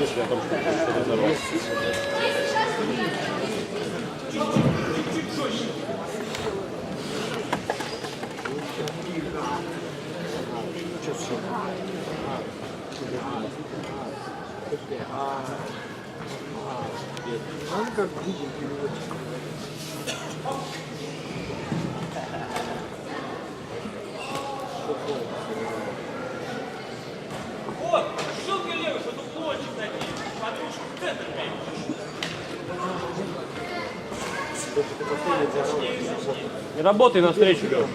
мысли о том, что что-то взорвалось. Он как Google переводчик. Вот, жилка левый, что тут плотчик такие. Подружку в центр Не работай навстречу, Лёш.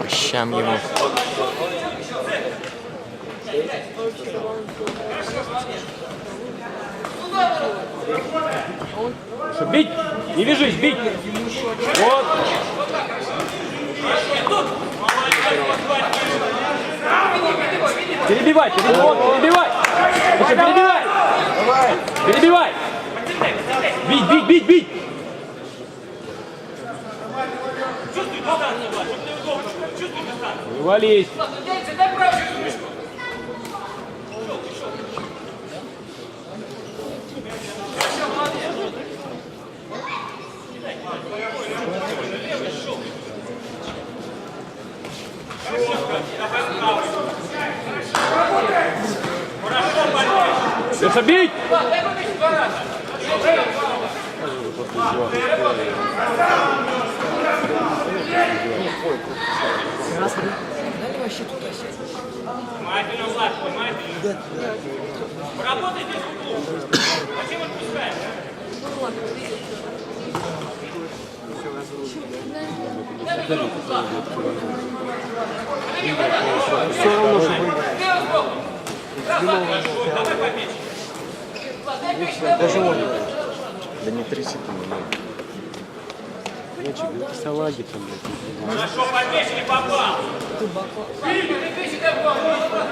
По щам ему. Что, бить? Не вяжись, бить! Вот! Перебивай, перебивай! Слушай, перебивай! Перебивай! Бить, бить, бить, бить! Чувствуй дистанцию, Влад, чтобы неудобно. Чувствуй дистанцию. Не вались! Дай правую мышку. Леша, бить! Внимательно, Влад, внимательно. Поработай здесь в углу. Зачем отпускаешь? Все равно же выиграет. Давай поменьше. Даже он. Да не 3 секунды. Мячик, да ты салаги там, блядь. Хорошо, поменьше не попал. Ты сюда попал.